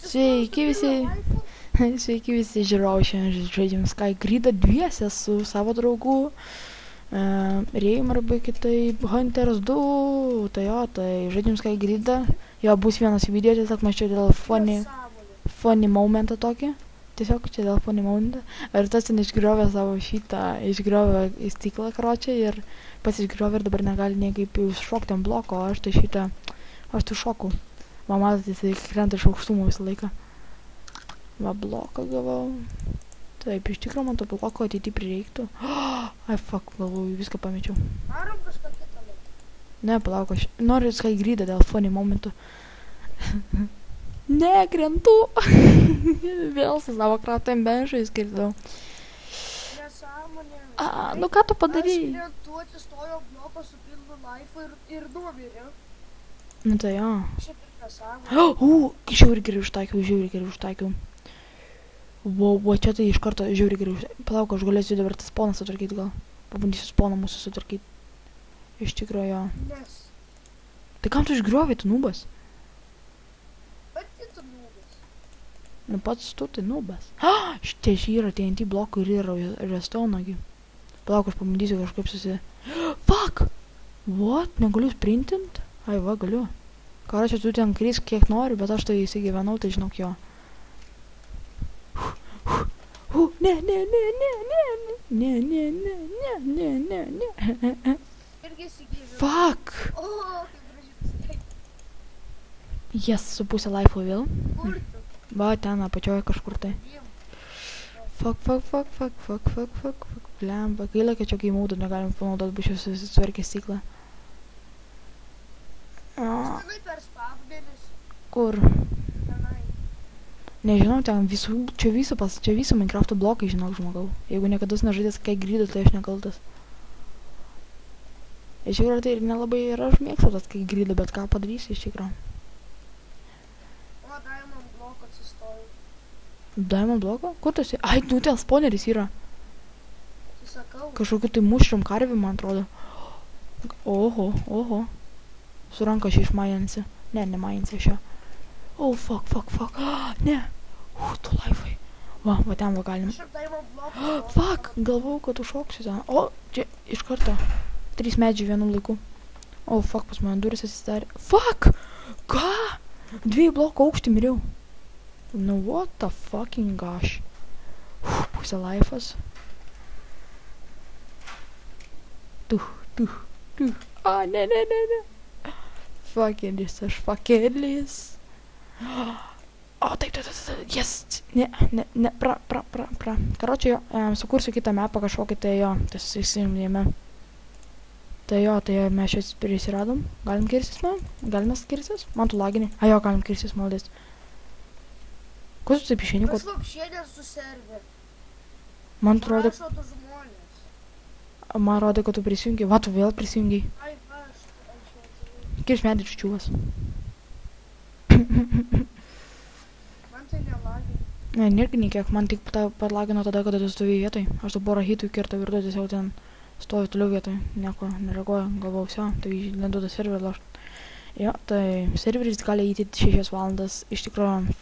Sveiki visi. Sveiki visi žiūrovai, šiandien žaidžiam Skygridą dviese su savo draugu Reim arba kitaip Hunters 2. Tai jo, tai žaidžiam Skygridą. Jo, bus vienas video, tiesiog mačiau dėl funny momentą tokį. Tiesiog čia dėl funny momentą. Ir tas ten išgriovė savo šitą, išgriovė į stiklą karočią ir pats išgriovė ir dabar negali niekaip iššokti ant bloko, o aš tai šitą, aš tu šoku. Mama, tai krenta iš aukštumo visą laiką. Va, bloką gavau. Taip, iš tikrųjų man to bloko ateity prireiktų. Ai, fuck, galvoju, viską pamečiau. Varom kažką kitą. Ne, palauk, aš noriu Skygridą dėl funny momentų. Ne, krentu. Vėl su savo kratom benšais kritau. Nesąmonė. Nu ką tu padarei? Aš krentu, atsistojo bloko su pilnu laifu ir numirė. Nu tai jo. Šiaip ir nesąmonė. Žiauriai gerai užtaikiau. Wow, čia tai iš karto žiauriai gerai. Palauk, aš galėsiu dabar tas spawną sutvarkyti gal. Pabandysiu spawną mūsų sutvarkyti. Iš tikrųjų jo. Nes. Tai kam tu išgriovai, tu nubas? Pati tu nubas. Nu pats tu tai nubas. Šitie yra TNT blokų ir yra redstone'agi. Palauk, aš pabandysiu kažkaip Fuck! What? Negaliu sprintint? Ai va, galiu. Karočią, tu ten krisk kiek nori, bet aš tai įsigyvenau, tai žinok jo. Ne. Irgi įsigyvenau. Fuck! O, kaip gražiai. Yes, su pusę life'o vėl. Kur tu? Va, ten apačioje kažkur tai. Fuck. Blemba, gaila, kad čia gaimaudą negalim panaudoti, bus jau susitvarkė stiklą. Žinai per spavderis. Kur? Tenai. Nežinau, ten visų, čia visų Minecrafto blokai, žinok, žmogau. Jeigu niekada nežaidęs Skygridą, tai aš nekaltas. Iš tikrųjų, tai ir nelabai ir aš mėgstu tas Skygridą, bet ką padarysi iš tikrųjų. O, Diamond bloko atsistoju. Diamond bloko? Kur tu esi? Ai, nu ten spawneris yra. Tai sakau. Kažkokiu tai mušriam karvių, man atrodo. Oho. Su ranka aš išmajansi. Ne, nemajansi aš jo. Oh, fuck. Ne. Tu laifai. Va, ten va galim. Aš ir Diamond bloko. Fuck, galvau, kad užšoksiu ten. O, čia iš karto. 3 medžiai vienu laiku. O, fuck, pas mane duris atsidarė. Fuck! Ką? 2 bloko aukštį miriau. Nu, what the fucking gosh. Pusė laifas. Tuh. Ne. Fucking aš fucking O, taip, yes, ne, pra. Karočią, sukursiu kitą mapą kažkokį, tai jo, tas įsimdėjame. Tai jo, tai mes čia prisiradom. Galim kirsis, man? Galime skirsis? Man tu lagini. A jo, galim kirsis, maldės. Ko tu taip išeini? Aš vapšė nesuservė. Man atrodo, Prašo tu žmonės. man atrodo, kad tu prisijungi. Va, tu vėl prisijungi. Ai, aš Kirs medį čiūvas. Man tai nelagina. Ne, nirgi nekiek, man tik palagino tada, kada tu stovėjai vietoj. Aš tu porą hitų kirtau ir tu tiesiog ten stovi toliau vietoj. Nieko nereaguoja, galvau, tai lendu tą serverį lošt. Jo, tai serveris gali įti 6 valandas. Iš tikrųjų,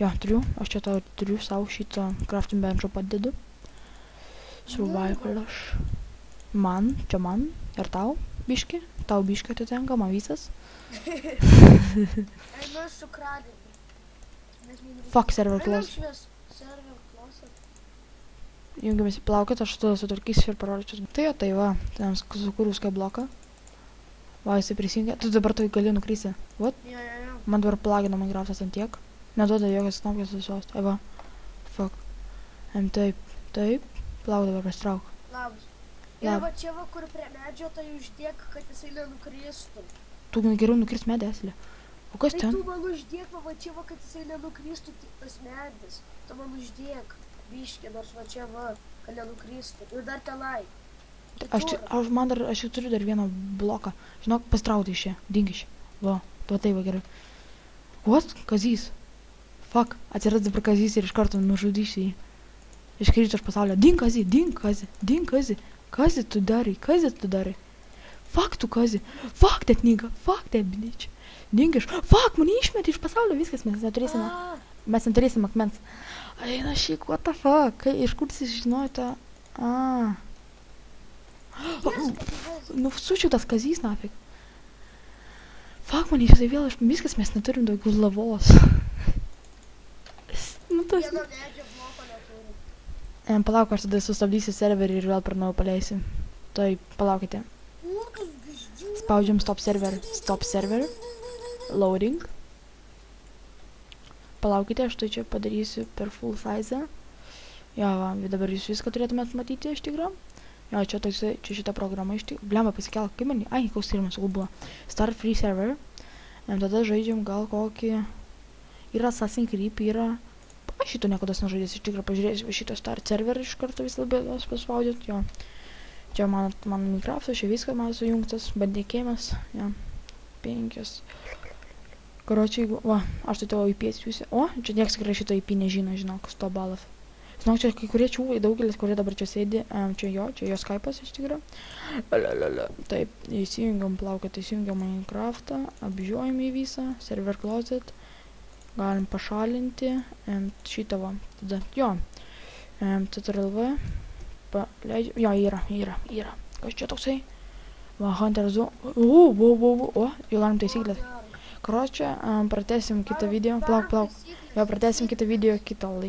jo, turiu. Aš čia turiu savo šitą crafting bench'o padedu. Survival aš. Man ir tau biški. Tau biški atitenka, man visas. Einu su kradiniu. Fuck, server close. Server close. Jungiamės į plaukit, aš tada sutvarkysiu ir parodyčiau. Tai jo, tai va, ten sukūriau skybloką. Va, jisai prisijungia. Tu dabar tu gali nukristi. What? Jo. Man dabar plagino Minecraftas ant tiek. Neduoda jokios knopkės visos. Ai va. Fuck. Taip. Plauk dabar pasitrauk. Labas. Ir va čia va, kur prie medžio, tai uždėk, kad jisai nenukristų. Tu geriau nukrist medį esilę. O kas Tai ten? tu man uždėk, va čia va, kad jisai nenukristų tas medis. Tu man uždėk. Biškį, nors va čia va, kad nenukristų. Ir dar tenai. Aš jau turiu dar vieną bloką. Žinok, pasitraukti iš čia. Dink iš čia. Va, tai va gerai. What? Kazys. Fuck. Atsiras dabar Kazys ir iš karto nužudysi jį. Iškrito iš pasaulio. Dink Kazį. Kazi tu darai. Fuck tu Kazi. Fuck tą knygą. Fuck tą bitch. Dink iš. Fuck, mane išmetė iš pasaulio. Viskas, mes neturėsime. Mes neturėsim akmens. Eina šik, what the fuck? Kai, iš kur jūs žinote? Nu, sučiūtas kazys, nafik. Fuck, man ištai vėl, viskas, mes neturim daugiau lavos. Nu, tas... Vieno medžio bloko neturim. Palauk, aš tada sustabdysiu serverį ir vėl per naują paleisim. Tai, palaukite. Spaudžiam stop server, loading. Palaukite, aš tai čia padarysiu per full size. Jo, va, dabar jūs viską turėtumėt matyti iš tikrųjų. Jo, čia šita programa iš tikrųjų. Blemba, pasikelk, kaip man... Ai, koks tyrimas buvo. Start free server. Tada žaidžiam gal kokį... Yra Assassin's Creed, yra... Aš šito niekados nežaidės, iš tikrųjų pažiūrėsiu šitą start server iš karto vis labiau paspaudėt, jo. Čia mano Minecraftas, čia viskas man sujungtas, bandėkėjimas, jo. 5. Karočiai, va, aš tai tavo IP atsiųsiu. O, čia nieks tikrai šito IP nežino, žinok, 100 balov. Žinok, čia kai kurie čiūvai, daugelis, kurie dabar čia sėdi, čia jo Skype'as iš tikrųjų. Taip, įsijungiam, plaukat, įsijungiam Minecraftą, apžiūrėjom į visą, server closet. Galim pašalinti šitą va, tada, jo, CTRL-V, paleidžiu, jo, yra, kas čia toksai, va, Hunter Zone, jau galim taisyklės, karočią, pratęsim kitą video, plauk, jo, pratęsim kitą video kitą laiką.